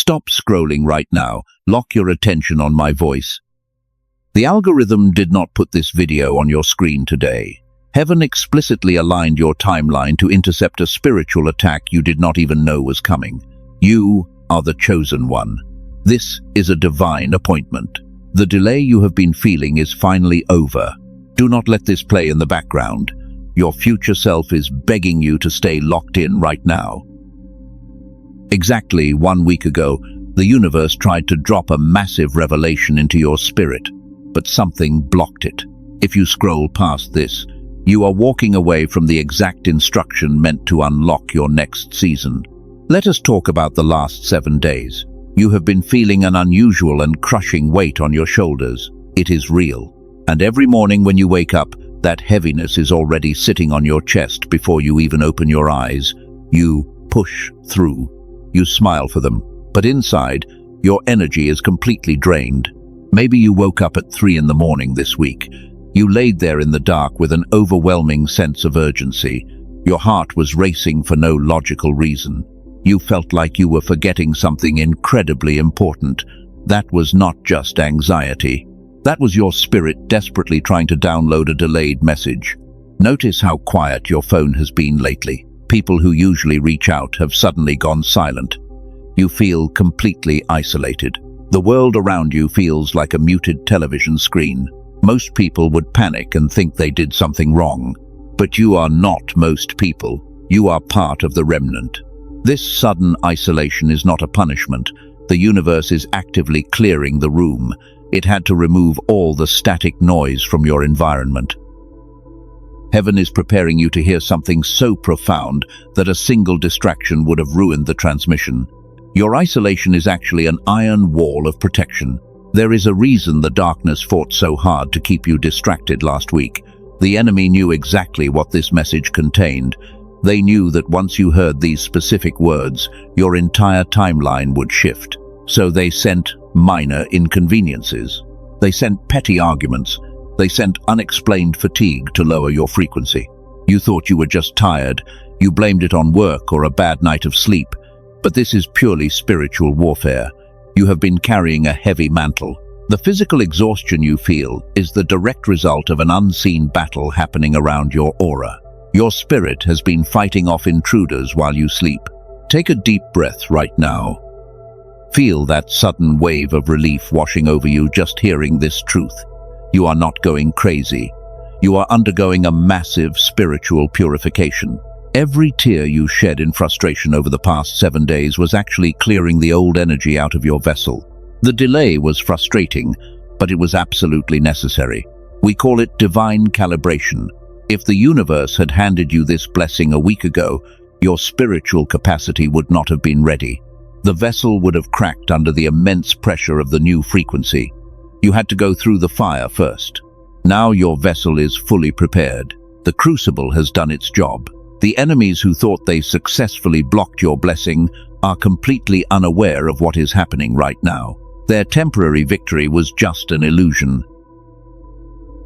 Stop scrolling right now. Lock your attention on my voice. The algorithm did not put this video on your screen today. Heaven explicitly aligned your timeline to intercept a spiritual attack you did not even know was coming. You are the chosen one. This is a divine appointment. The delay you have been feeling is finally over. Do not let this play in the background. Your future self is begging you to stay locked in right now. Exactly 1 week ago, the universe tried to drop a massive revelation into your spirit, but something blocked it. If you scroll past this, you are walking away from the exact instruction meant to unlock your next season. Let us talk about the last 7 days. You have been feeling an unusual and crushing weight on your shoulders. It is real. And every morning when you wake up, that heaviness is already sitting on your chest before you even open your eyes. You push through. You smile for them. But inside, your energy is completely drained. Maybe you woke up at 3 in the morning this week. You laid there in the dark with an overwhelming sense of urgency. Your heart was racing for no logical reason. You felt like you were forgetting something incredibly important. That was not just anxiety. That was your spirit desperately trying to download a delayed message. Notice how quiet your phone has been lately. People who usually reach out have suddenly gone silent. You feel completely isolated. The world around you feels like a muted television screen. Most people would panic and think they did something wrong. But you are not most people. You are part of the remnant. This sudden isolation is not a punishment. The universe is actively clearing the room. It had to remove all the static noise from your environment. Heaven is preparing you to hear something so profound that a single distraction would have ruined the transmission. Your isolation is actually an iron wall of protection. There is a reason the darkness fought so hard to keep you distracted last week. The enemy knew exactly what this message contained. They knew that once you heard these specific words, your entire timeline would shift. So they sent minor inconveniences. They sent petty arguments. They sent unexplained fatigue to lower your frequency. You thought you were just tired. You blamed it on work or a bad night of sleep. But this is purely spiritual warfare. You have been carrying a heavy mantle. The physical exhaustion you feel is the direct result of an unseen battle happening around your aura. Your spirit has been fighting off intruders while you sleep. Take a deep breath right now. Feel that sudden wave of relief washing over you just hearing this truth. You are not going crazy. You are undergoing a massive spiritual purification. Every tear you shed in frustration over the past 7 days was actually clearing the old energy out of your vessel. The delay was frustrating, but it was absolutely necessary. We call it divine calibration. If the universe had handed you this blessing a week ago, your spiritual capacity would not have been ready. The vessel would have cracked under the immense pressure of the new frequency. You had to go through the fire first. Now your vessel is fully prepared. The crucible has done its job. The enemies who thought they successfully blocked your blessing are completely unaware of what is happening right now. Their temporary victory was just an illusion.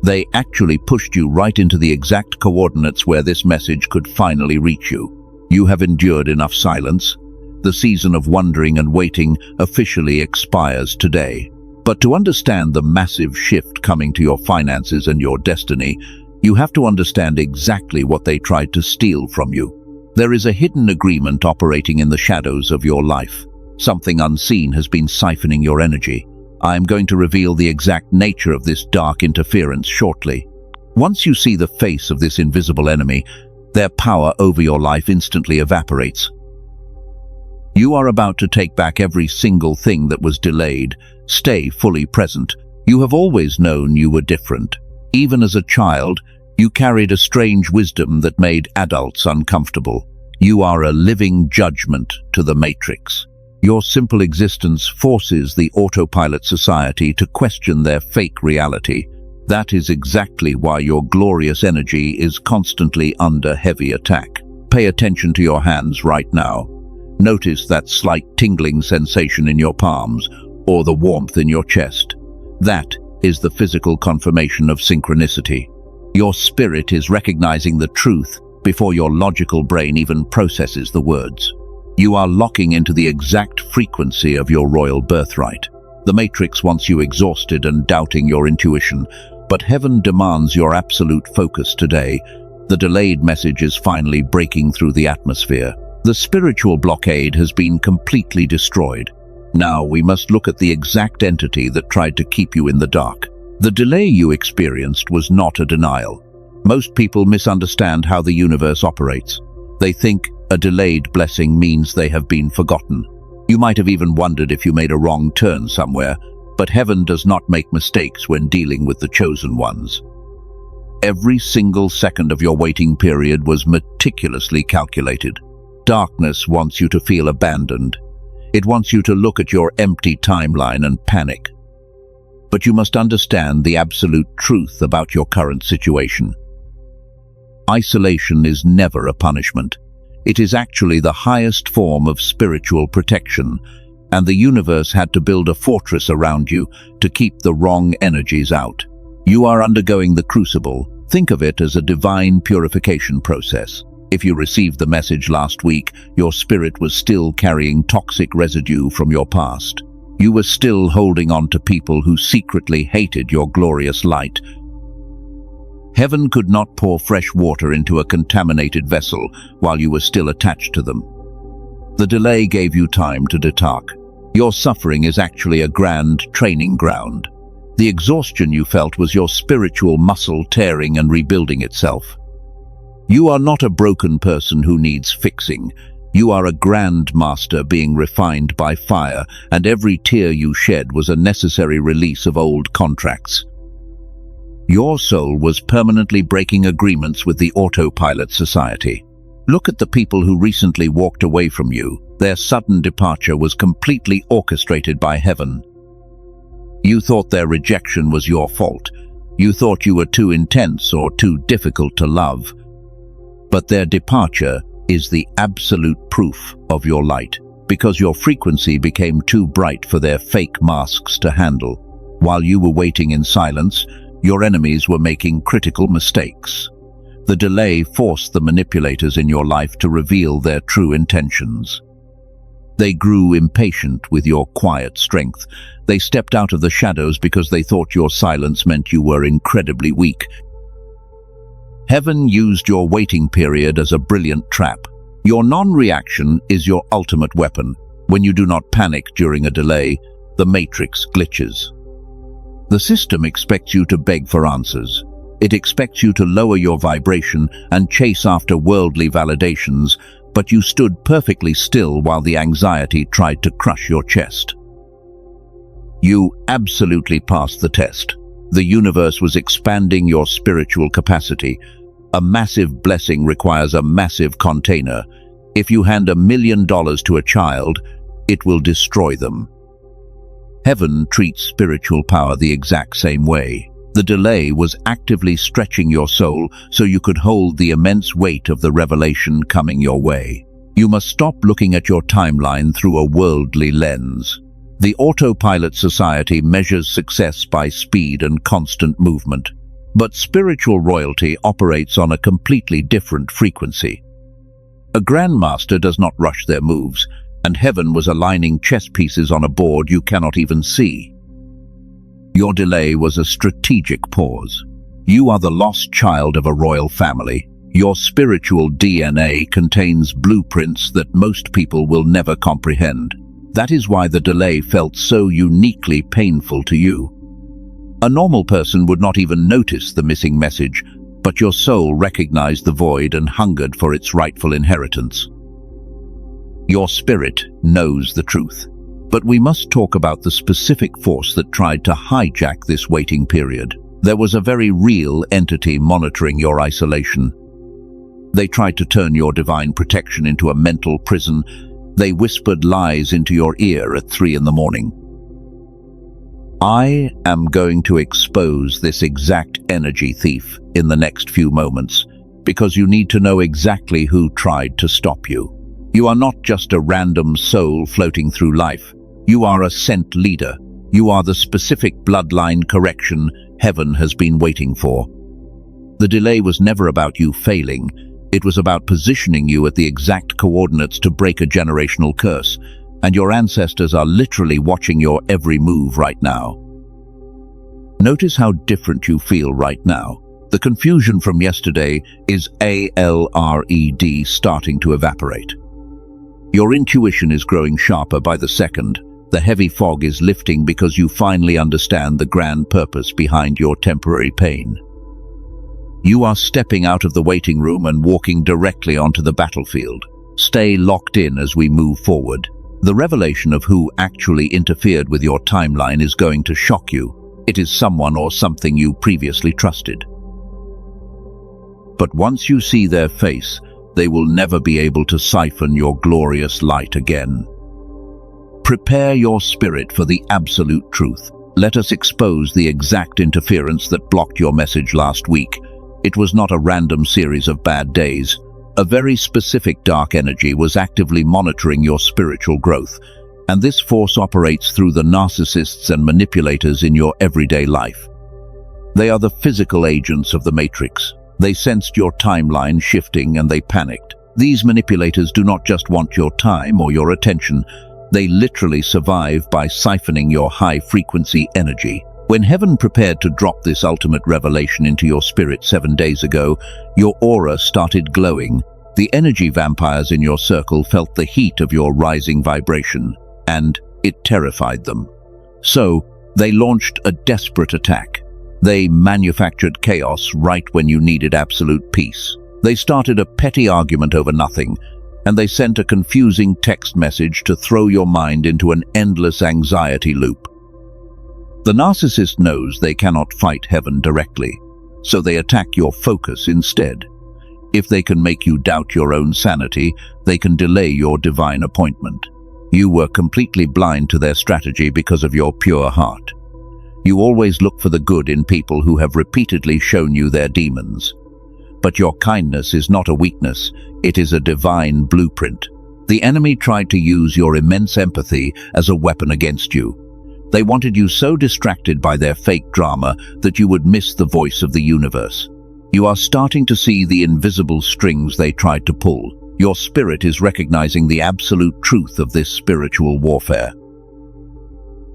They actually pushed you right into the exact coordinates where this message could finally reach you. You have endured enough silence. The season of wondering and waiting officially expires today. But to understand the massive shift coming to your finances and your destiny, you have to understand exactly what they tried to steal from you. There is a hidden agreement operating in the shadows of your life. Something unseen has been siphoning your energy. I am going to reveal the exact nature of this dark interference shortly. Once you see the face of this invisible enemy, their power over your life instantly evaporates. You are about to take back every single thing that was delayed. Stay fully present. You have always known you were different. Even as a child, you carried a strange wisdom that made adults uncomfortable. You are a living judgment to the Matrix. Your simple existence forces the autopilot society to question their fake reality. That is exactly why your glorious energy is constantly under heavy attack. Pay attention to your hands right now. Notice that slight tingling sensation in your palms or the warmth in your chest. That is the physical confirmation of synchronicity. Your spirit is recognizing the truth before your logical brain even processes the words. You are locking into the exact frequency of your royal birthright. The Matrix wants you exhausted and doubting your intuition, but heaven demands your absolute focus today. The delayed message is finally breaking through the atmosphere. The spiritual blockade has been completely destroyed. Now we must look at the exact entity that tried to keep you in the dark. The delay you experienced was not a denial. Most people misunderstand how the universe operates. They think a delayed blessing means they have been forgotten. You might have even wondered if you made a wrong turn somewhere, but heaven does not make mistakes when dealing with the chosen ones. Every single second of your waiting period was meticulously calculated. Darkness wants you to feel abandoned. It wants you to look at your empty timeline and panic. But you must understand the absolute truth about your current situation. Isolation is never a punishment. It is actually the highest form of spiritual protection, and the universe had to build a fortress around you to keep the wrong energies out. You are undergoing the crucible. Think of it as a divine purification process. If you received the message last week, your spirit was still carrying toxic residue from your past. You were still holding on to people who secretly hated your glorious light. Heaven could not pour fresh water into a contaminated vessel while you were still attached to them. The delay gave you time to detox. Your suffering is actually a grand training ground. The exhaustion you felt was your spiritual muscle tearing and rebuilding itself. You are not a broken person who needs fixing. You are a grand master being refined by fire, and every tear you shed was a necessary release of old contracts. Your soul was permanently breaking agreements with the autopilot society. Look at the people who recently walked away from you. Their sudden departure was completely orchestrated by heaven. You thought their rejection was your fault. You thought you were too intense or too difficult to love. But their departure is the absolute proof of your light, because your frequency became too bright for their fake masks to handle. While you were waiting in silence, your enemies were making critical mistakes. The delay forced the manipulators in your life to reveal their true intentions. They grew impatient with your quiet strength. They stepped out of the shadows because they thought your silence meant you were incredibly weak. Heaven used your waiting period as a brilliant trap. Your non-reaction is your ultimate weapon. When you do not panic during a delay, the matrix glitches. The system expects you to beg for answers. It expects you to lower your vibration and chase after worldly validations, but you stood perfectly still while the anxiety tried to crush your chest. You absolutely passed the test. The universe was expanding your spiritual capacity. A massive blessing requires a massive container. If you hand $1 million to a child, it will destroy them. Heaven treats spiritual power the exact same way. The delay was actively stretching your soul so you could hold the immense weight of the revelation coming your way. You must stop looking at your timeline through a worldly lens. The autopilot society measures success by speed and constant movement. But spiritual royalty operates on a completely different frequency. A grandmaster does not rush their moves, and heaven was aligning chess pieces on a board you cannot even see. Your delay was a strategic pause. You are the lost child of a royal family. Your spiritual DNA contains blueprints that most people will never comprehend. That is why the delay felt so uniquely painful to you. A normal person would not even notice the missing message, but your soul recognized the void and hungered for its rightful inheritance. Your spirit knows the truth. But we must talk about the specific force that tried to hijack this waiting period. There was a very real entity monitoring your isolation. They tried to turn your divine protection into a mental prison. They whispered lies into your ear at 3 in the morning. I am going to expose this exact energy thief in the next few moments, because you need to know exactly who tried to stop you. You are not just a random soul floating through life. You are a sent leader. You are the specific bloodline correction heaven has been waiting for. The delay was never about you failing. It was about positioning you at the exact coordinates to break a generational curse, and your ancestors are literally watching your every move right now. Notice how different you feel right now. The confusion from yesterday is ALRED starting to evaporate. Your intuition is growing sharper by the second. The heavy fog is lifting because you finally understand the grand purpose behind your temporary pain. You are stepping out of the waiting room and walking directly onto the battlefield. Stay locked in as we move forward. The revelation of who actually interfered with your timeline is going to shock you. It is someone or something you previously trusted. But once you see their face, they will never be able to siphon your glorious light again. Prepare your spirit for the absolute truth. Let us expose the exact interference that blocked your message last week. It was not a random series of bad days. A very specific dark energy was actively monitoring your spiritual growth, and this force operates through the narcissists and manipulators in your everyday life. They are the physical agents of the Matrix. They sensed your timeline shifting and they panicked. These manipulators do not just want your time or your attention. They literally survive by siphoning your high-frequency energy. When heaven prepared to drop this ultimate revelation into your spirit 7 days ago, your aura started glowing. The energy vampires in your circle felt the heat of your rising vibration, and it terrified them. So, they launched a desperate attack. They manufactured chaos right when you needed absolute peace. They started a petty argument over nothing, and they sent a confusing text message to throw your mind into an endless anxiety loop. The narcissist knows they cannot fight heaven directly, so they attack your focus instead. If they can make you doubt your own sanity, they can delay your divine appointment. You were completely blind to their strategy because of your pure heart. You always look for the good in people who have repeatedly shown you their demons. But your kindness is not a weakness, it is a divine blueprint. The enemy tried to use your immense empathy as a weapon against you. They wanted you so distracted by their fake drama that you would miss the voice of the universe. You are starting to see the invisible strings they tried to pull. Your spirit is recognizing the absolute truth of this spiritual warfare.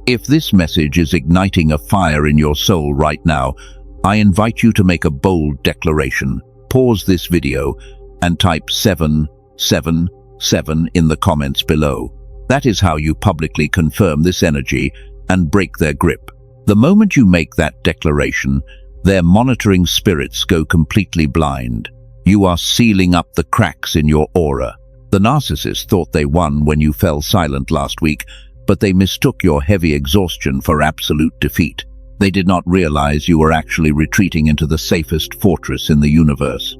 If this message is igniting a fire in your soul right now, I invite you to make a bold declaration. Pause this video and type 777 in the comments below. That is how you publicly confirm this energy and break their grip. The moment you make that declaration, their monitoring spirits go completely blind. You are sealing up the cracks in your aura. The narcissists thought they won when you fell silent last week, but they mistook your heavy exhaustion for absolute defeat. They did not realize you were actually retreating into the safest fortress in the universe.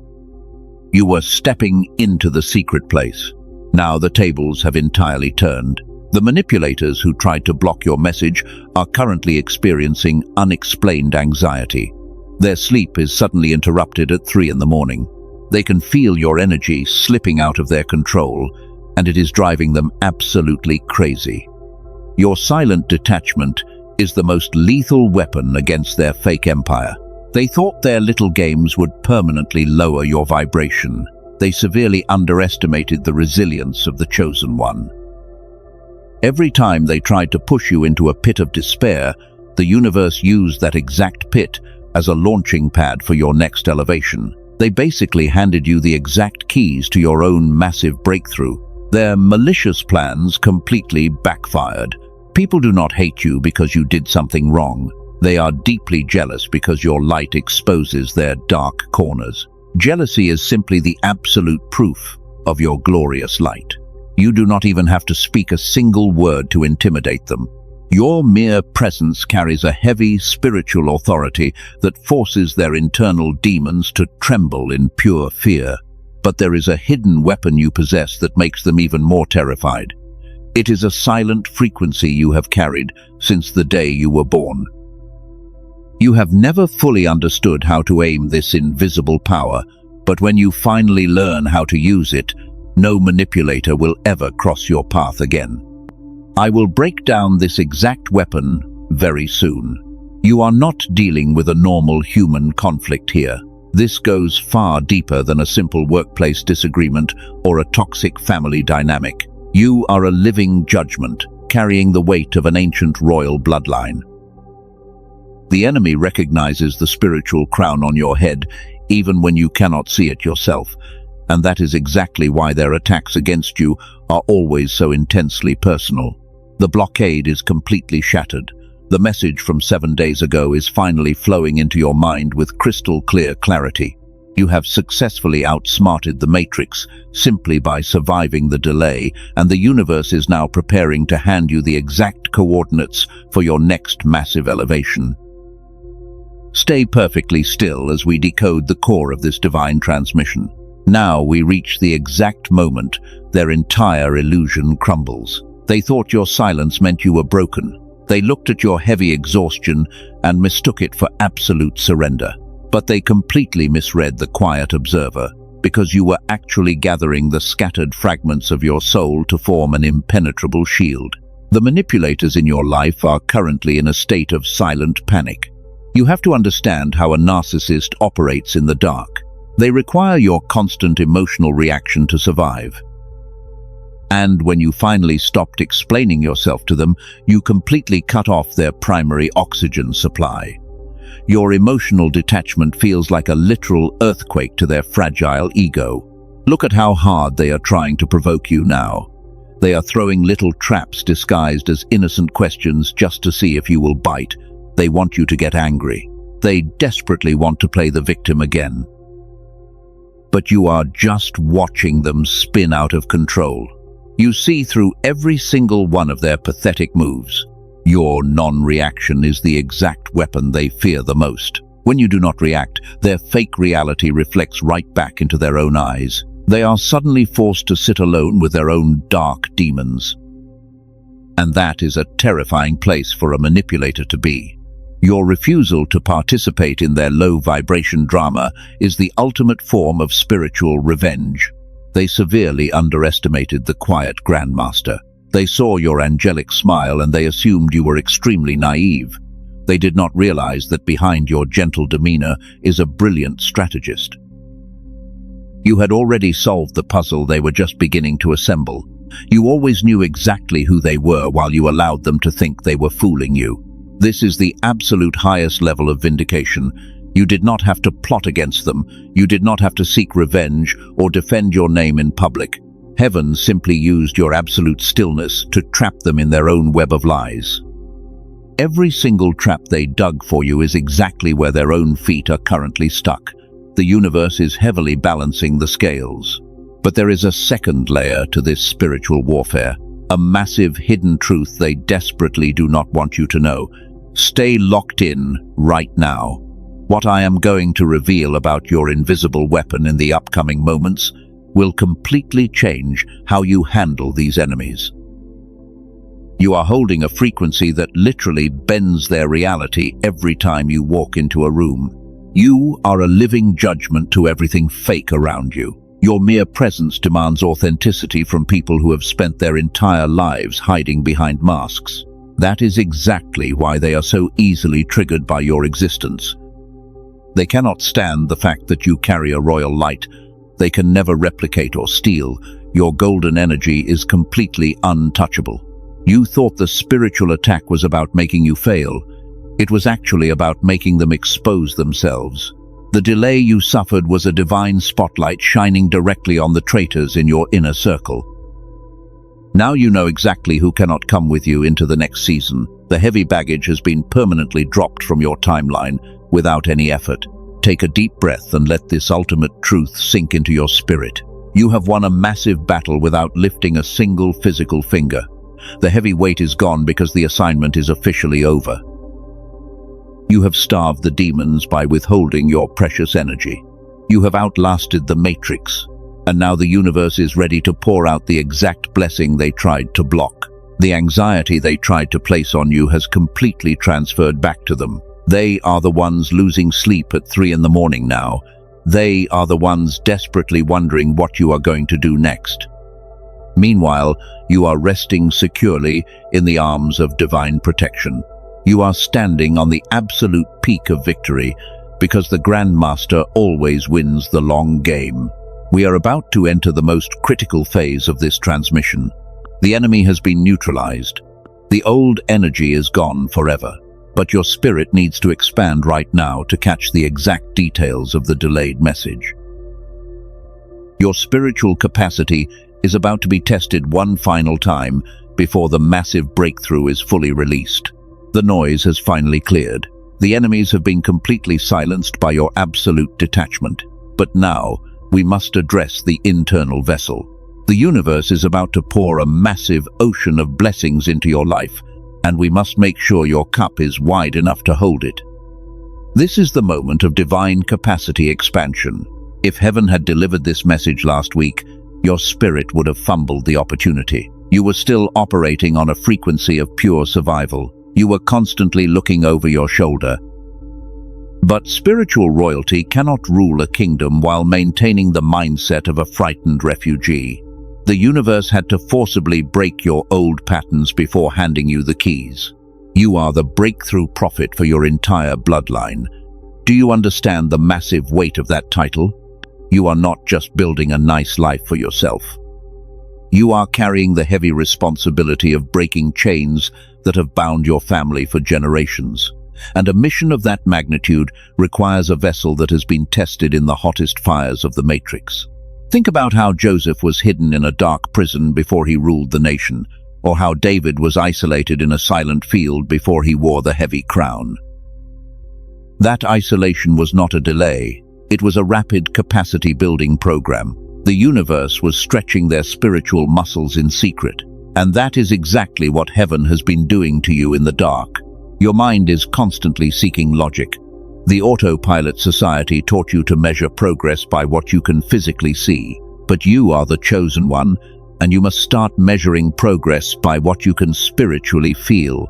You were stepping into the secret place. Now the tables have entirely turned. The manipulators who tried to block your message are currently experiencing unexplained anxiety. Their sleep is suddenly interrupted at 3 in the morning. They can feel your energy slipping out of their control, and it is driving them absolutely crazy. Your silent detachment is the most lethal weapon against their fake empire. They thought their little games would permanently lower your vibration. They severely underestimated the resilience of the chosen one. Every time they tried to push you into a pit of despair, the universe used that exact pit as a launching pad for your next elevation. They basically handed you the exact keys to your own massive breakthrough. Their malicious plans completely backfired. People do not hate you because you did something wrong. They are deeply jealous because your light exposes their dark corners. Jealousy is simply the absolute proof of your glorious light. You do not even have to speak a single word to intimidate them. Your mere presence carries a heavy spiritual authority that forces their internal demons to tremble in pure fear. But there is a hidden weapon you possess that makes them even more terrified. It is a silent frequency you have carried since the day you were born. You have never fully understood how to aim this invisible power, but when you finally learn how to use it, no manipulator will ever cross your path again. I will break down this exact weapon very soon. You are not dealing with a normal human conflict here. This goes far deeper than a simple workplace disagreement or a toxic family dynamic. You are a living judgment, carrying the weight of an ancient royal bloodline. The enemy recognizes the spiritual crown on your head, even when you cannot see it yourself, and that is exactly why their attacks against you are always so intensely personal. The blockade is completely shattered. The message from 7 days ago is finally flowing into your mind with crystal clear clarity. You have successfully outsmarted the Matrix simply by surviving the delay, and the universe is now preparing to hand you the exact coordinates for your next massive elevation. Stay perfectly still as we decode the core of this divine transmission. Now we reach the exact moment their entire illusion crumbles. They thought your silence meant you were broken. They looked at your heavy exhaustion and mistook it for absolute surrender. But they completely misread the quiet observer, because you were actually gathering the scattered fragments of your soul to form an impenetrable shield. The manipulators in your life are currently in a state of silent panic. You have to understand how a narcissist operates in the dark. They require your constant emotional reaction to survive. And when you finally stopped explaining yourself to them, you completely cut off their primary oxygen supply. Your emotional detachment feels like a literal earthquake to their fragile ego. Look at how hard they are trying to provoke you now. They are throwing little traps disguised as innocent questions just to see if you will bite. They want you to get angry. They desperately want to play the victim again. But you are just watching them spin out of control. You see through every single one of their pathetic moves. Your non-reaction is the exact weapon they fear the most. When you do not react, their fake reality reflects right back into their own eyes. They are suddenly forced to sit alone with their own dark demons. And that is a terrifying place for a manipulator to be. Your refusal to participate in their low-vibration drama is the ultimate form of spiritual revenge. They severely underestimated the quiet grandmaster. They saw your angelic smile and they assumed you were extremely naive. They did not realize that behind your gentle demeanor is a brilliant strategist. You had already solved the puzzle they were just beginning to assemble. You always knew exactly who they were while you allowed them to think they were fooling you. This is the absolute highest level of vindication. You did not have to plot against them. You did not have to seek revenge or defend your name in public. Heaven simply used your absolute stillness to trap them in their own web of lies. Every single trap they dug for you is exactly where their own feet are currently stuck. The universe is heavily balancing the scales. But there is a second layer to this spiritual warfare, a massive hidden truth they desperately do not want you to know. Stay locked in right now. What I am going to reveal about your invisible weapon in the upcoming moments will completely change how you handle these enemies. You are holding a frequency that literally bends their reality every time you walk into a room. You are a living judgment to everything fake around you. Your mere presence demands authenticity from people who have spent their entire lives hiding behind masks. That is exactly why they are so easily triggered by your existence. They cannot stand the fact that you carry a royal light. They can never replicate or steal. Your golden energy is completely untouchable. You thought the spiritual attack was about making you fail. It was actually about making them expose themselves. The delay you suffered was a divine spotlight shining directly on the traitors in your inner circle. Now you know exactly who cannot come with you into the next season. The heavy baggage has been permanently dropped from your timeline without any effort. Take a deep breath and let this ultimate truth sink into your spirit. You have won a massive battle without lifting a single physical finger. The heavy weight is gone because the assignment is officially over. You have starved the demons by withholding your precious energy. You have outlasted the Matrix, and now the universe is ready to pour out the exact blessing they tried to block. The anxiety they tried to place on you has completely transferred back to them. They are the ones losing sleep at 3 in the morning now. They are the ones desperately wondering what you are going to do next. Meanwhile, you are resting securely in the arms of divine protection. You are standing on the absolute peak of victory, because the Grandmaster always wins the long game. We are about to enter the most critical phase of this transmission. The enemy has been neutralized. The old energy is gone forever, but your spirit needs to expand right now to catch the exact details of the delayed message. Your spiritual capacity is about to be tested one final time before the massive breakthrough is fully released. The noise has finally cleared. The enemies have been completely silenced by your absolute detachment. But now, we must address the internal vessel. The universe is about to pour a massive ocean of blessings into your life, and we must make sure your cup is wide enough to hold it. This is the moment of divine capacity expansion. If heaven had delivered this message last week, your spirit would have fumbled the opportunity. You were still operating on a frequency of pure survival. You were constantly looking over your shoulder. But spiritual royalty cannot rule a kingdom while maintaining the mindset of a frightened refugee. The universe had to forcibly break your old patterns before handing you the keys. You are the breakthrough prophet for your entire bloodline. Do you understand the massive weight of that title? You are not just building a nice life for yourself. You are carrying the heavy responsibility of breaking chains that have bound your family for generations. And a mission of that magnitude requires a vessel that has been tested in the hottest fires of the Matrix. Think about how Joseph was hidden in a dark prison before he ruled the nation, or how David was isolated in a silent field before he wore the heavy crown. That isolation was not a delay. It was a rapid capacity-building program. The universe was stretching their spiritual muscles in secret, and that is exactly what heaven has been doing to you in the dark. Your mind is constantly seeking logic. The autopilot society taught you to measure progress by what you can physically see, but you are the chosen one, and you must start measuring progress by what you can spiritually feel.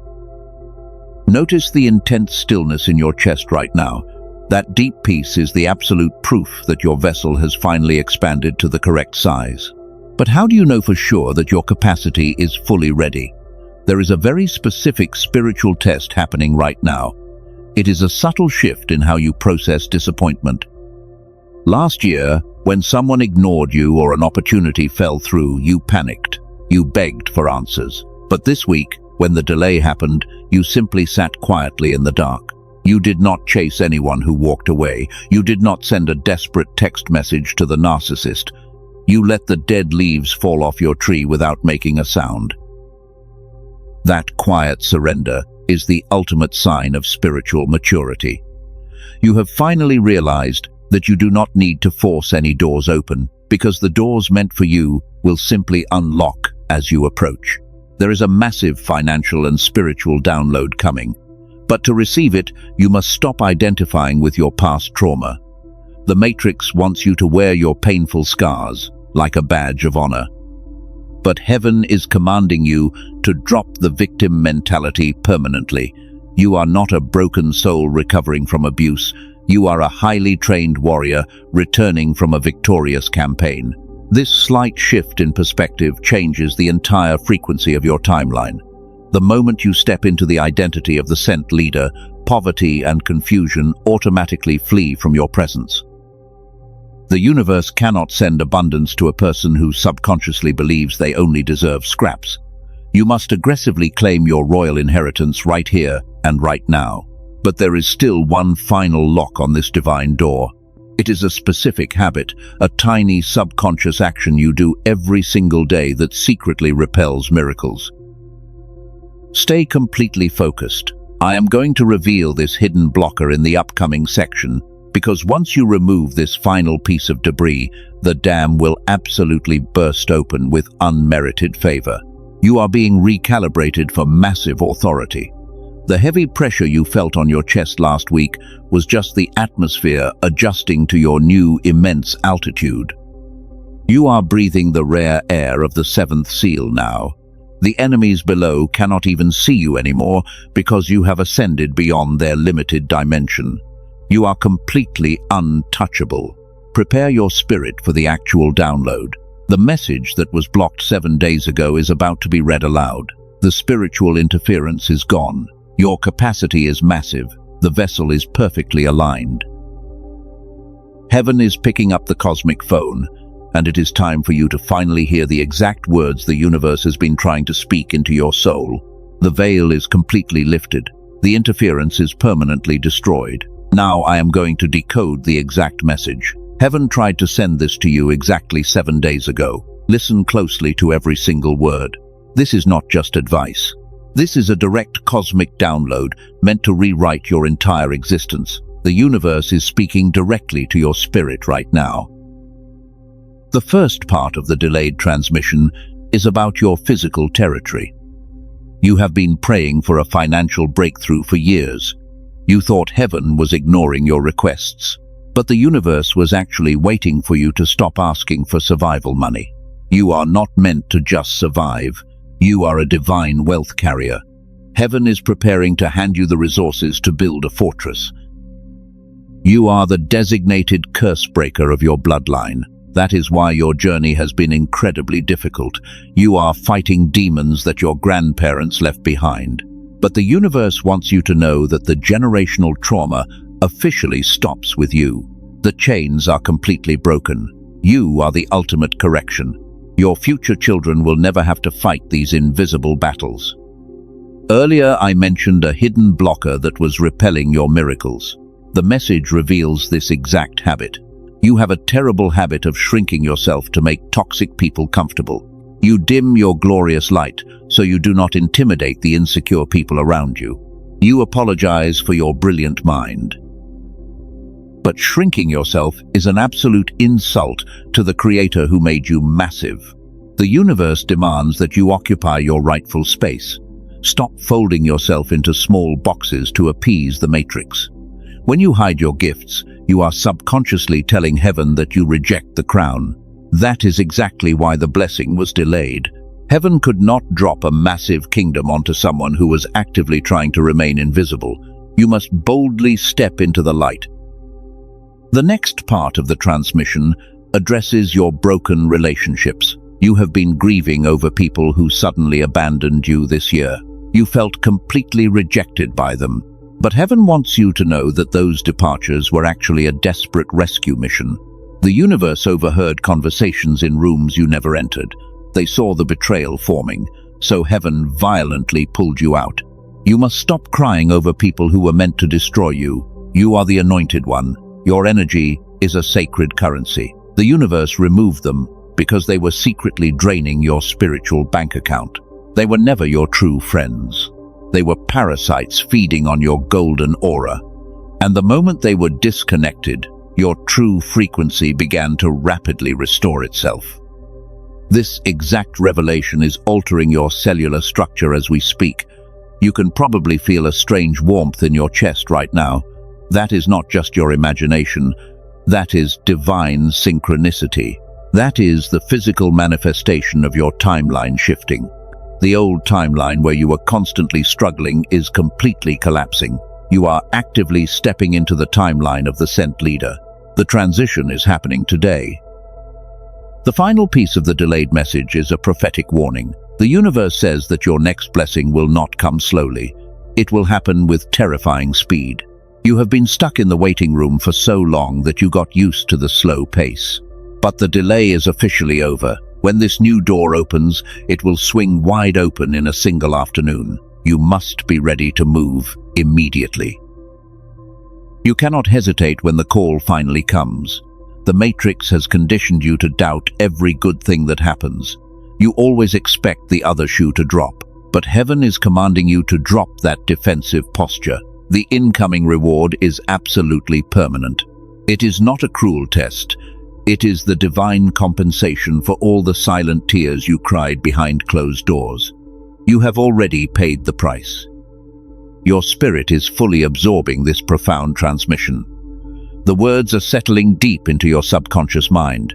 Notice the intense stillness in your chest right now. That deep peace is the absolute proof that your vessel has finally expanded to the correct size. But how do you know for sure that your capacity is fully ready? There is a very specific spiritual test happening right now. It is a subtle shift in how you process disappointment. Last year, when someone ignored you or an opportunity fell through, you panicked. You begged for answers. But this week, when the delay happened, you simply sat quietly in the dark. You did not chase anyone who walked away. You did not send a desperate text message to the narcissist. You let the dead leaves fall off your tree without making a sound. That quiet surrender is the ultimate sign of spiritual maturity. You have finally realized that you do not need to force any doors open, because the doors meant for you will simply unlock as you approach. There is a massive financial and spiritual download coming. But to receive it, you must stop identifying with your past trauma. The Matrix wants you to wear your painful scars like a badge of honor. But heaven is commanding you to drop the victim mentality permanently. You are not a broken soul recovering from abuse. You are a highly trained warrior returning from a victorious campaign. This slight shift in perspective changes the entire frequency of your timeline. The moment you step into the identity of the sent leader, poverty and confusion automatically flee from your presence. The universe cannot send abundance to a person who subconsciously believes they only deserve scraps. You must aggressively claim your royal inheritance right here and right now. But there is still one final lock on this divine door. It is a specific habit, a tiny subconscious action you do every single day that secretly repels miracles. Stay completely focused. I am going to reveal this hidden blocker in the upcoming section, because once you remove this final piece of debris, the dam will absolutely burst open with unmerited favor. You are being recalibrated for massive authority. The heavy pressure you felt on your chest last week was just the atmosphere adjusting to your new immense altitude. You are breathing the rare air of the seventh seal now. The enemies below cannot even see you anymore because you have ascended beyond their limited dimension. You are completely untouchable. Prepare your spirit for the actual download. The message that was blocked 7 days ago is about to be read aloud. The spiritual interference is gone. Your capacity is massive. The vessel is perfectly aligned. Heaven is picking up the cosmic phone, and it is time for you to finally hear the exact words the universe has been trying to speak into your soul. The veil is completely lifted. The interference is permanently destroyed. Now I am going to decode the exact message. Heaven tried to send this to you exactly 7 days ago. Listen closely to every single word. This is not just advice. This is a direct cosmic download meant to rewrite your entire existence. The universe is speaking directly to your spirit right now. The first part of the delayed transmission is about your physical territory. You have been praying for a financial breakthrough for years. You thought heaven was ignoring your requests, but the universe was actually waiting for you to stop asking for survival money. You are not meant to just survive. You are a divine wealth carrier. Heaven is preparing to hand you the resources to build a fortress. You are the designated curse breaker of your bloodline. That is why your journey has been incredibly difficult. You are fighting demons that your grandparents left behind. But the universe wants you to know that the generational trauma officially stops with you. The chains are completely broken. You are the ultimate correction. Your future children will never have to fight these invisible battles. Earlier, I mentioned a hidden blocker that was repelling your miracles. The message reveals this exact habit. You have a terrible habit of shrinking yourself to make toxic people comfortable. You dim your glorious light so you do not intimidate the insecure people around you. You apologize for your brilliant mind. But shrinking yourself is an absolute insult to the Creator who made you massive. The universe demands that you occupy your rightful space. Stop folding yourself into small boxes to appease the matrix. When you hide your gifts, you are subconsciously telling heaven that you reject the crown. That is exactly why the blessing was delayed. Heaven could not drop a massive kingdom onto someone who was actively trying to remain invisible. You must boldly step into the light. The next part of the transmission addresses your broken relationships. You have been grieving over people who suddenly abandoned you this year. You felt completely rejected by them. But heaven wants you to know that those departures were actually a desperate rescue mission. The universe overheard conversations in rooms you never entered. They saw the betrayal forming, so heaven violently pulled you out. You must stop crying over people who were meant to destroy you. You are the anointed one. Your energy is a sacred currency. The universe removed them because they were secretly draining your spiritual bank account. They were never your true friends. They were parasites feeding on your golden aura. And the moment they were disconnected, your true frequency began to rapidly restore itself. This exact revelation is altering your cellular structure as we speak. You can probably feel a strange warmth in your chest right now. That is not just your imagination. That is divine synchronicity. That is the physical manifestation of your timeline shifting. The old timeline where you were constantly struggling is completely collapsing. You are actively stepping into the timeline of the sent leader. The transition is happening today. The final piece of the delayed message is a prophetic warning. The universe says that your next blessing will not come slowly. It will happen with terrifying speed. You have been stuck in the waiting room for so long that you got used to the slow pace. But the delay is officially over. When this new door opens, it will swing wide open in a single afternoon. You must be ready to move immediately. You cannot hesitate when the call finally comes. The Matrix has conditioned you to doubt every good thing that happens. You always expect the other shoe to drop, but heaven is commanding you to drop that defensive posture. The incoming reward is absolutely permanent. It is not a cruel test. It is the divine compensation for all the silent tears you cried behind closed doors. You have already paid the price. Your spirit is fully absorbing this profound transmission. The words are settling deep into your subconscious mind.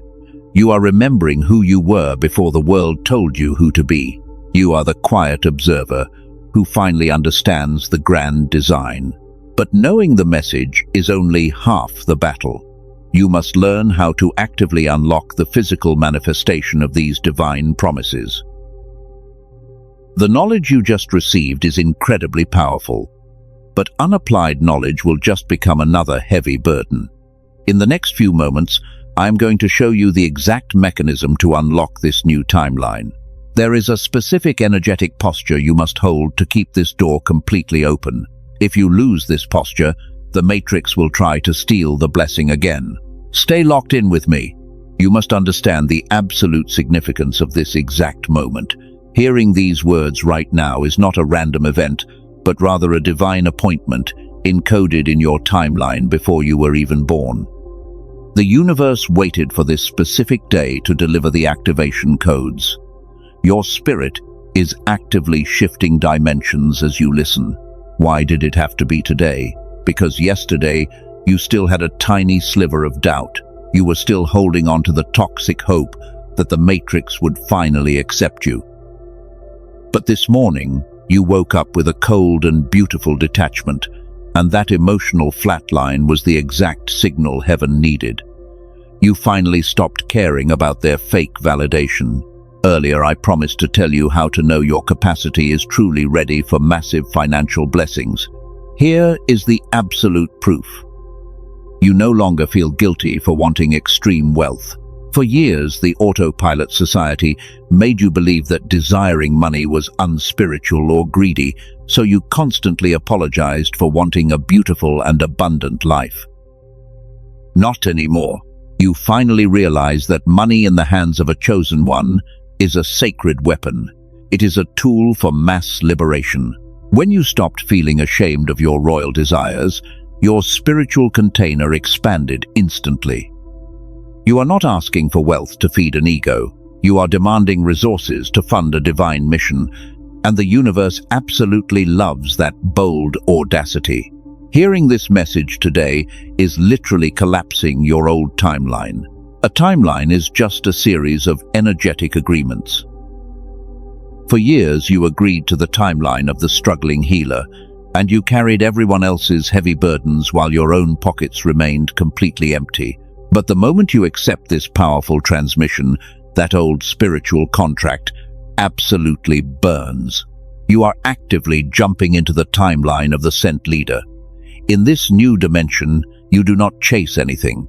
You are remembering who you were before the world told you who to be. You are the quiet observer who finally understands the grand design. But knowing the message is only half the battle. You must learn how to actively unlock the physical manifestation of these divine promises. The knowledge you just received is incredibly powerful, but unapplied knowledge will just become another heavy burden. In the next few moments, I am going to show you the exact mechanism to unlock this new timeline. There is a specific energetic posture you must hold to keep this door completely open. If you lose this posture, the Matrix will try to steal the blessing again. Stay locked in with me. You must understand the absolute significance of this exact moment. Hearing these words right now is not a random event, but rather a divine appointment encoded in your timeline before you were even born. The universe waited for this specific day to deliver the activation codes. Your spirit is actively shifting dimensions as you listen. Why did it have to be today? Because yesterday, you still had a tiny sliver of doubt. You were still holding on to the toxic hope that the Matrix would finally accept you. But this morning, you woke up with a cold and beautiful detachment, and that emotional flatline was the exact signal heaven needed. You finally stopped caring about their fake validation. Earlier, I promised to tell you how to know your capacity is truly ready for massive financial blessings. Here is the absolute proof. You no longer feel guilty for wanting extreme wealth. For years, the autopilot society made you believe that desiring money was unspiritual or greedy, so you constantly apologized for wanting a beautiful and abundant life. Not anymore. You finally realize that money in the hands of a chosen one is a sacred weapon. It is a tool for mass liberation. When you stopped feeling ashamed of your royal desires, your spiritual container expanded instantly. You are not asking for wealth to feed an ego. You are demanding resources to fund a divine mission, and the universe absolutely loves that bold audacity. Hearing this message today is literally collapsing your old timeline. A timeline is just a series of energetic agreements. For years, you agreed to the timeline of the struggling healer, and you carried everyone else's heavy burdens while your own pockets remained completely empty. But the moment you accept this powerful transmission, that old spiritual contract absolutely burns. You are actively jumping into the timeline of the sent leader. In this new dimension, you do not chase anything.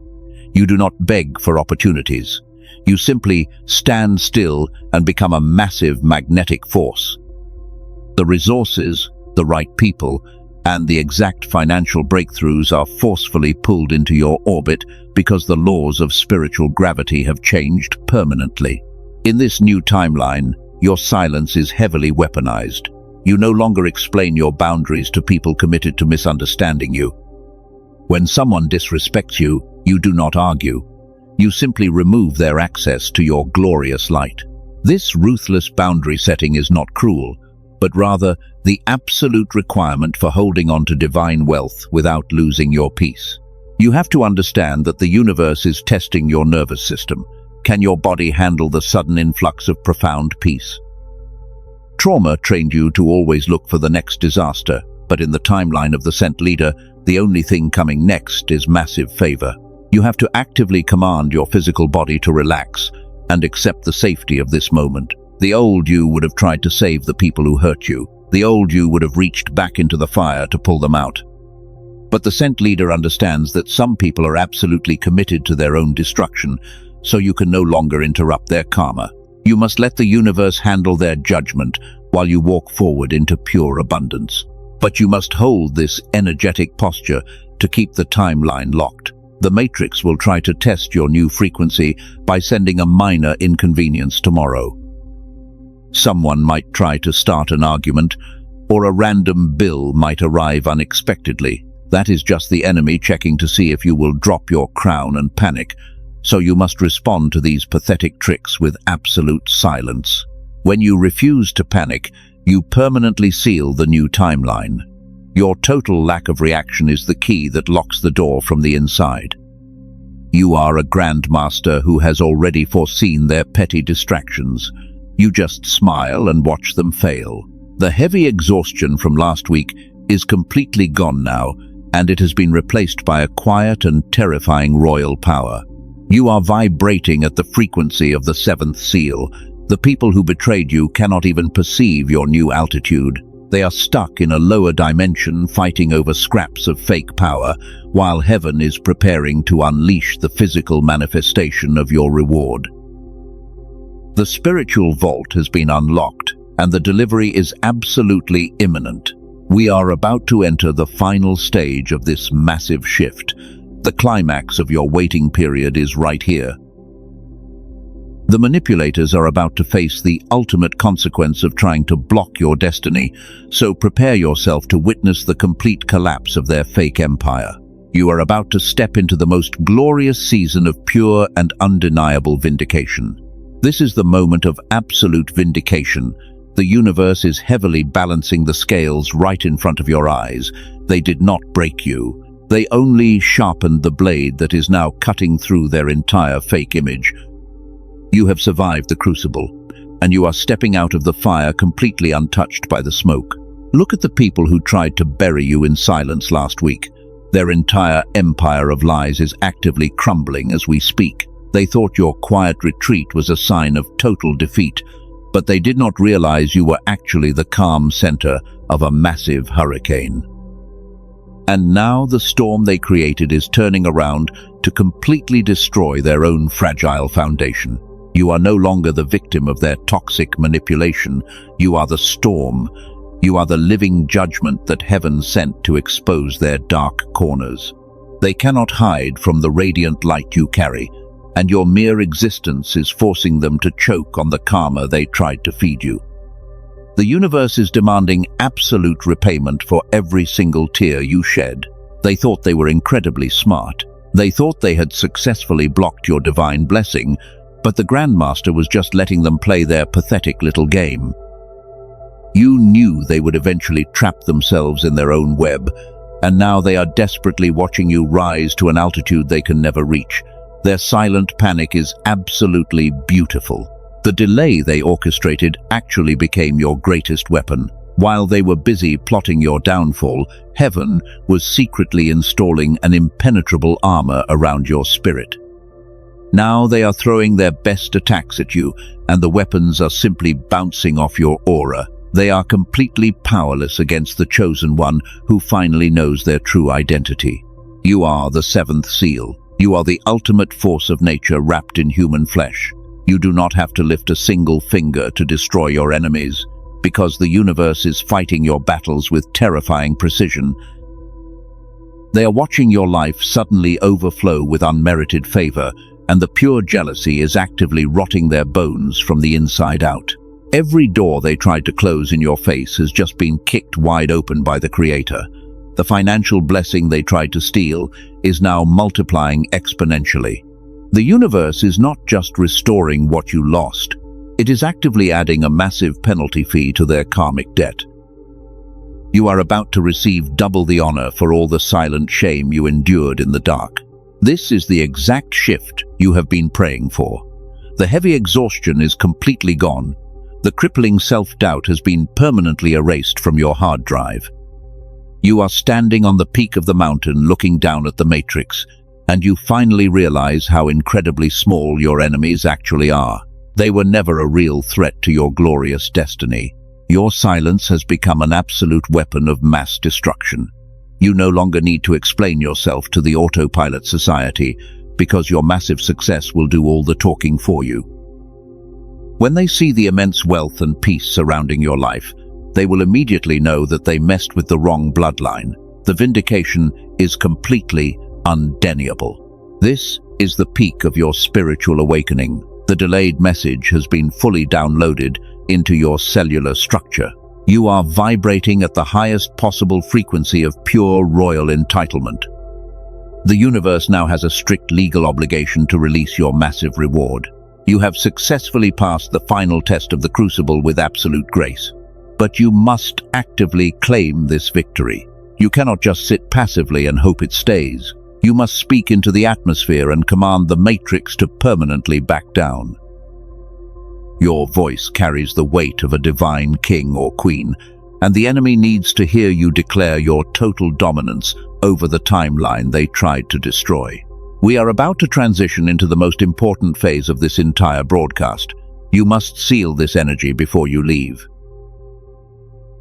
You do not beg for opportunities. You simply stand still and become a massive magnetic force. The resources, the right people, and the exact financial breakthroughs are forcefully pulled into your orbit because the laws of spiritual gravity have changed permanently. In this new timeline, your silence is heavily weaponized. You no longer explain your boundaries to people committed to misunderstanding you. When someone disrespects you, you do not argue. You simply remove their access to your glorious light. This ruthless boundary setting is not cruel, but rather the absolute requirement for holding on to divine wealth without losing your peace. You have to understand that the universe is testing your nervous system. Can your body handle the sudden influx of profound peace? Trauma trained you to always look for the next disaster, but in the timeline of the sent leader, the only thing coming next is massive favor. You have to actively command your physical body to relax and accept the safety of this moment. The old you would have tried to save the people who hurt you. The old you would have reached back into the fire to pull them out. But the sent leader understands that some people are absolutely committed to their own destruction, so you can no longer interrupt their karma. You must let the universe handle their judgment while you walk forward into pure abundance. But you must hold this energetic posture to keep the timeline locked. The Matrix will try to test your new frequency by sending a minor inconvenience tomorrow. Someone might try to start an argument, or a random bill might arrive unexpectedly. That is just the enemy checking to see if you will drop your crown and panic, so you must respond to these pathetic tricks with absolute silence. When you refuse to panic, you permanently seal the new timeline. Your total lack of reaction is the key that locks the door from the inside. You are a grandmaster who has already foreseen their petty distractions. You just smile and watch them fail. The heavy exhaustion from last week is completely gone now, and it has been replaced by a quiet and terrifying royal power. You are vibrating at the frequency of the seventh seal. The people who betrayed you cannot even perceive your new altitude. They are stuck in a lower dimension fighting over scraps of fake power, while heaven is preparing to unleash the physical manifestation of your reward. The spiritual vault has been unlocked, and the delivery is absolutely imminent. We are about to enter the final stage of this massive shift. The climax of your waiting period is right here. The manipulators are about to face the ultimate consequence of trying to block your destiny, so prepare yourself to witness the complete collapse of their fake empire. You are about to step into the most glorious season of pure and undeniable vindication. This is the moment of absolute vindication. The universe is heavily balancing the scales right in front of your eyes. They did not break you. They only sharpened the blade that is now cutting through their entire fake image. You have survived the crucible, and you are stepping out of the fire completely untouched by the smoke. Look at the people who tried to bury you in silence last week. Their entire empire of lies is actively crumbling as we speak. They thought your quiet retreat was a sign of total defeat, but they did not realize you were actually the calm center of a massive hurricane. And now the storm they created is turning around to completely destroy their own fragile foundation. You are no longer the victim of their toxic manipulation. You are the storm. You are the living judgment that heaven sent to expose their dark corners. They cannot hide from the radiant light you carry, and your mere existence is forcing them to choke on the karma they tried to feed you. The universe is demanding absolute repayment for every single tear you shed. They thought they were incredibly smart. They thought they had successfully blocked your divine blessing, but the Grandmaster was just letting them play their pathetic little game. You knew they would eventually trap themselves in their own web, and now they are desperately watching you rise to an altitude they can never reach. Their silent panic is absolutely beautiful. The delay they orchestrated actually became your greatest weapon. While they were busy plotting your downfall, heaven was secretly installing an impenetrable armor around your spirit. Now they are throwing their best attacks at you, and the weapons are simply bouncing off your aura. They are completely powerless against the chosen one who finally knows their true identity. You are the seventh seal. You are the ultimate force of nature wrapped in human flesh. You do not have to lift a single finger to destroy your enemies, because the universe is fighting your battles with terrifying precision. They are watching your life suddenly overflow with unmerited favor, and the pure jealousy is actively rotting their bones from the inside out. Every door they tried to close in your face has just been kicked wide open by the Creator. The financial blessing they tried to steal is now multiplying exponentially. The universe is not just restoring what you lost, it is actively adding a massive penalty fee to their karmic debt. You are about to receive double the honor for all the silent shame you endured in the dark. This is the exact shift you have been praying for. The heavy exhaustion is completely gone. The crippling self-doubt has been permanently erased from your hard drive. You are standing on the peak of the mountain looking down at the matrix, and you finally realize how incredibly small your enemies actually are. They were never a real threat to your glorious destiny. Your silence has become an absolute weapon of mass destruction. You no longer need to explain yourself to the autopilot society, because your massive success will do all the talking for you. When they see the immense wealth and peace surrounding your life, they will immediately know that they messed with the wrong bloodline. The vindication is completely undeniable. This is the peak of your spiritual awakening. The delayed message has been fully downloaded into your cellular structure. You are vibrating at the highest possible frequency of pure royal entitlement. The universe now has a strict legal obligation to release your massive reward. You have successfully passed the final test of the crucible with absolute grace. But you must actively claim this victory. You cannot just sit passively and hope it stays. You must speak into the atmosphere and command the matrix to permanently back down. Your voice carries the weight of a divine king or queen, and the enemy needs to hear you declare your total dominance over the timeline they tried to destroy. We are about to transition into the most important phase of this entire broadcast. You must seal this energy before you leave.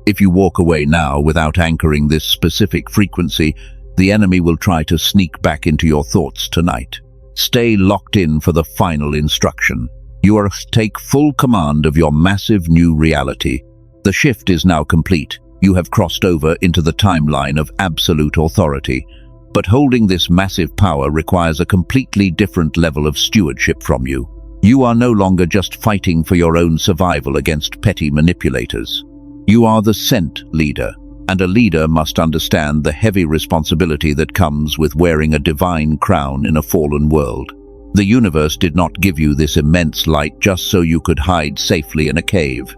If you walk away now without anchoring this specific frequency, the enemy will try to sneak back into your thoughts tonight. Stay locked in for the final instruction. You are to take full command of your massive new reality. The shift is now complete. You have crossed over into the timeline of absolute authority. But holding this massive power requires a completely different level of stewardship from you. You are no longer just fighting for your own survival against petty manipulators. You are the sent leader, and a leader must understand the heavy responsibility that comes with wearing a divine crown in a fallen world. The universe did not give you this immense light just so you could hide safely in a cave.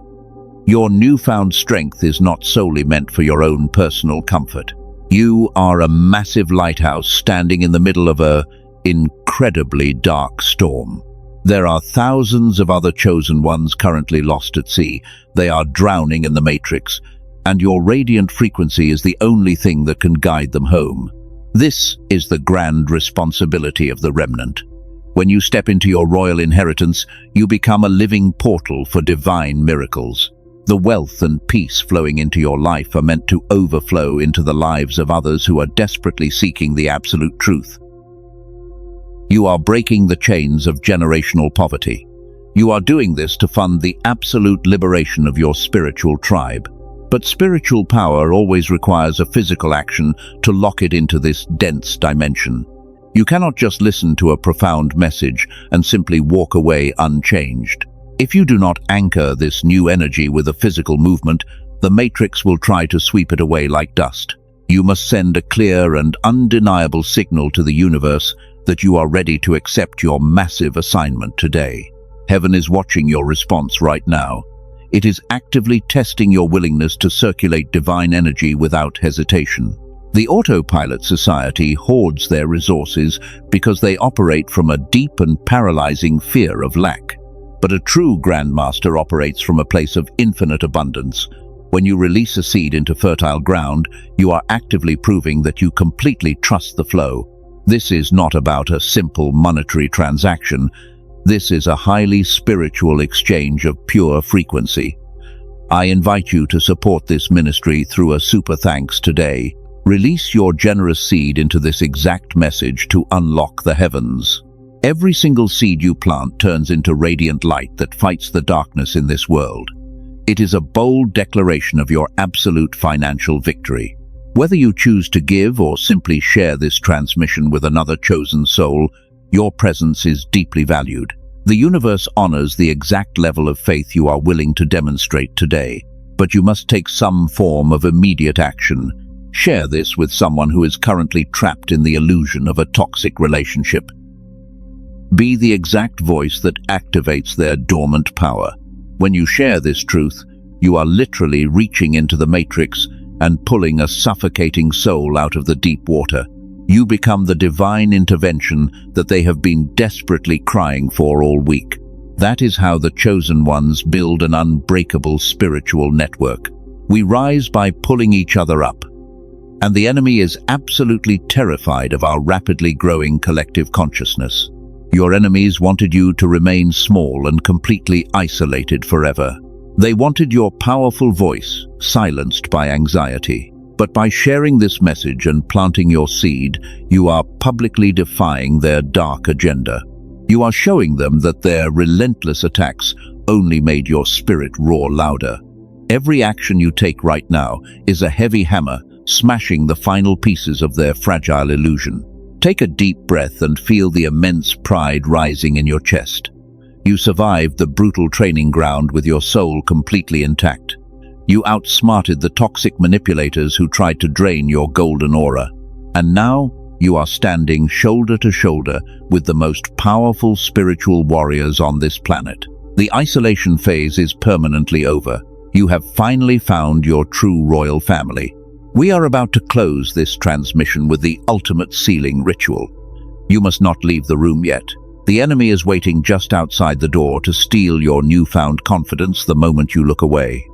Your newfound strength is not solely meant for your own personal comfort. You are a massive lighthouse standing in the middle of an incredibly dark storm. There are thousands of other chosen ones currently lost at sea. They are drowning in the matrix, and your radiant frequency is the only thing that can guide them home. This is the grand responsibility of the remnant. When you step into your royal inheritance, you become a living portal for divine miracles. The wealth and peace flowing into your life are meant to overflow into the lives of others who are desperately seeking the absolute truth. You are breaking the chains of generational poverty. You are doing this to fund the absolute liberation of your spiritual tribe. But spiritual power always requires a physical action to lock it into this dense dimension. You cannot just listen to a profound message and simply walk away unchanged. If you do not anchor this new energy with a physical movement, the matrix will try to sweep it away like dust. You must send a clear and undeniable signal to the universe that you are ready to accept your massive assignment today. Heaven is watching your response right now. It is actively testing your willingness to circulate divine energy without hesitation. The autopilot society hoards their resources because they operate from a deep and paralyzing fear of lack. But a true grandmaster operates from a place of infinite abundance. When you release a seed into fertile ground, you are actively proving that you completely trust the flow. This is not about a simple monetary transaction. This is a highly spiritual exchange of pure frequency. I invite you to support this ministry through a super thanks today. Release your generous seed into this exact message to unlock the heavens. Every single seed you plant turns into radiant light that fights the darkness in this world. It is a bold declaration of your absolute financial victory. Whether you choose to give or simply share this transmission with another chosen soul, your presence is deeply valued. The universe honors the exact level of faith you are willing to demonstrate today, but you must take some form of immediate action. Share this with someone who is currently trapped in the illusion of a toxic relationship. Be the exact voice that activates their dormant power. When you share this truth, you are literally reaching into the matrix and pulling a suffocating soul out of the deep water. You become the divine intervention that they have been desperately crying for all week. That is how the chosen ones build an unbreakable spiritual network. We rise by pulling each other up. And the enemy is absolutely terrified of our rapidly growing collective consciousness. Your enemies wanted you to remain small and completely isolated forever. They wanted your powerful voice silenced by anxiety. But by sharing this message and planting your seed, you are publicly defying their dark agenda. You are showing them that their relentless attacks only made your spirit roar louder. Every action you take right now is a heavy hammer smashing the final pieces of their fragile illusion. Take a deep breath and feel the immense pride rising in your chest. You survived the brutal training ground with your soul completely intact. You outsmarted the toxic manipulators who tried to drain your golden aura. And now you are standing shoulder to shoulder with the most powerful spiritual warriors on this planet. The isolation phase is permanently over. You have finally found your true royal family. We are about to close this transmission with the ultimate sealing ritual. You must not leave the room yet. The enemy is waiting just outside the door to steal your newfound confidence the moment you look away.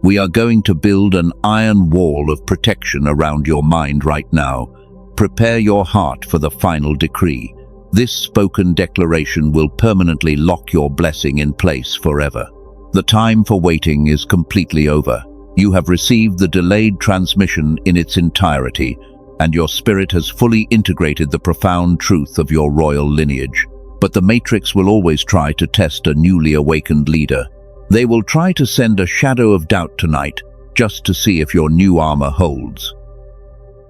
We are going to build an iron wall of protection around your mind right now. Prepare your heart for the final decree. This spoken declaration will permanently lock your blessing in place forever. The time for waiting is completely over. You have received the delayed transmission in its entirety, and your spirit has fully integrated the profound truth of your royal lineage. But the Matrix will always try to test a newly awakened leader. They will try to send a shadow of doubt tonight, just to see if your new armor holds.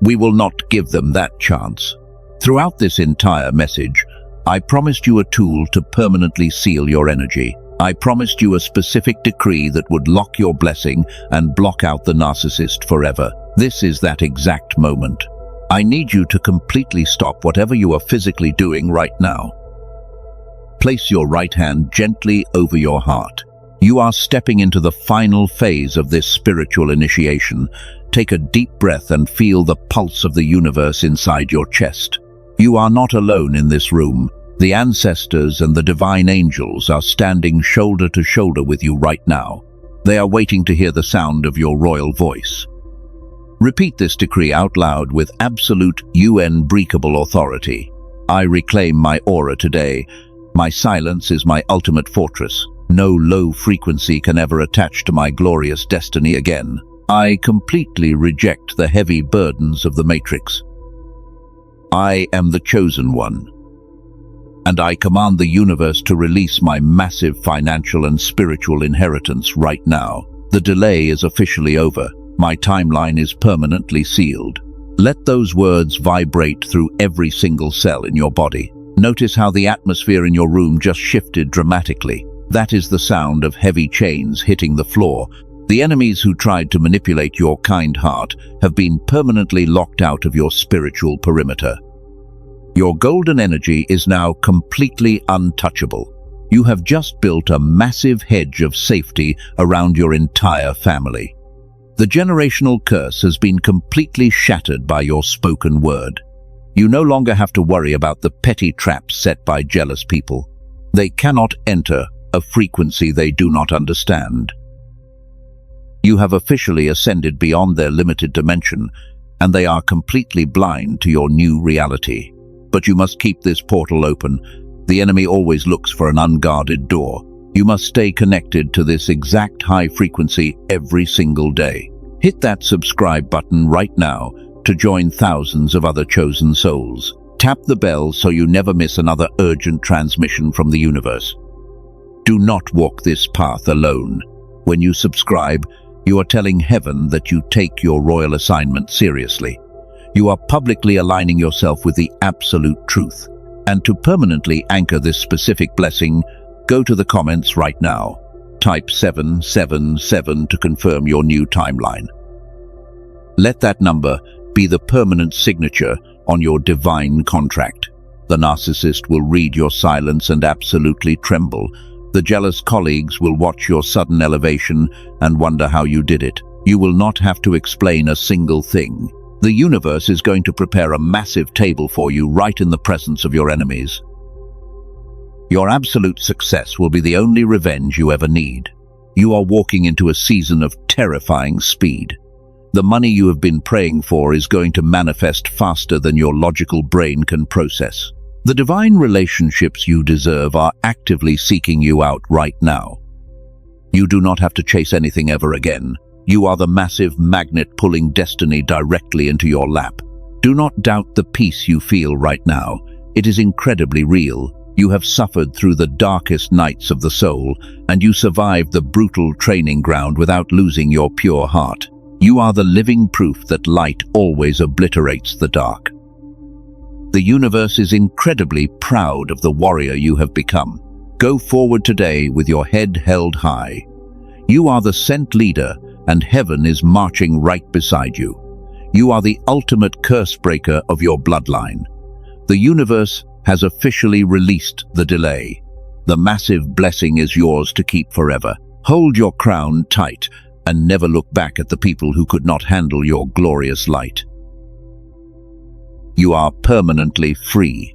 We will not give them that chance. Throughout this entire message, I promised you a tool to permanently seal your energy. I promised you a specific decree that would lock your blessing and block out the narcissist forever. This is that exact moment. I need you to completely stop whatever you are physically doing right now. Place your right hand gently over your heart. You are stepping into the final phase of this spiritual initiation. Take a deep breath and feel the pulse of the universe inside your chest. You are not alone in this room. The ancestors and the divine angels are standing shoulder to shoulder with you right now. They are waiting to hear the sound of your royal voice. Repeat this decree out loud with absolute unbreakable authority. I reclaim my aura today. My silence is my ultimate fortress. No low frequency can ever attach to my glorious destiny again. I completely reject the heavy burdens of the Matrix. I am the chosen one, and I command the universe to release my massive financial and spiritual inheritance right now. The delay is officially over. My timeline is permanently sealed. Let those words vibrate through every single cell in your body. Notice how the atmosphere in your room just shifted dramatically. That is the sound of heavy chains hitting the floor. The enemies who tried to manipulate your kind heart have been permanently locked out of your spiritual perimeter. Your golden energy is now completely untouchable. You have just built a massive hedge of safety around your entire family. The generational curse has been completely shattered by your spoken word. You no longer have to worry about the petty traps set by jealous people. They cannot enter a frequency they do not understand. You have officially ascended beyond their limited dimension, and they are completely blind to your new reality. But you must keep this portal open. The enemy always looks for an unguarded door. You must stay connected to this exact high frequency every single day. Hit that subscribe button right now to join thousands of other chosen souls. Tap the bell so you never miss another urgent transmission from the universe. Do not walk this path alone. When you subscribe, you are telling heaven that you take your royal assignment seriously. You are publicly aligning yourself with the absolute truth. And to permanently anchor this specific blessing, go to the comments right now. Type 777 to confirm your new timeline. Let that number be the permanent signature on your divine contract. The narcissist will read your silence and absolutely tremble. The jealous colleagues will watch your sudden elevation and wonder how you did it. You will not have to explain a single thing. The universe is going to prepare a massive table for you right in the presence of your enemies. Your absolute success will be the only revenge you ever need. You are walking into a season of terrifying speed. The money you have been praying for is going to manifest faster than your logical brain can process. The divine relationships you deserve are actively seeking you out right now. You do not have to chase anything ever again. You are the massive magnet pulling destiny directly into your lap. Do not doubt the peace you feel right now. It is incredibly real. You have suffered through the darkest nights of the soul, and you survived the brutal training ground without losing your pure heart. You are the living proof that light always obliterates the dark. The universe is incredibly proud of the warrior you have become. Go forward today with your head held high. You are the sent leader, and heaven is marching right beside you. You are the ultimate curse breaker of your bloodline. The universe has officially released the delay. The massive blessing is yours to keep forever. Hold your crown tight and never look back at the people who could not handle your glorious light. You are permanently free.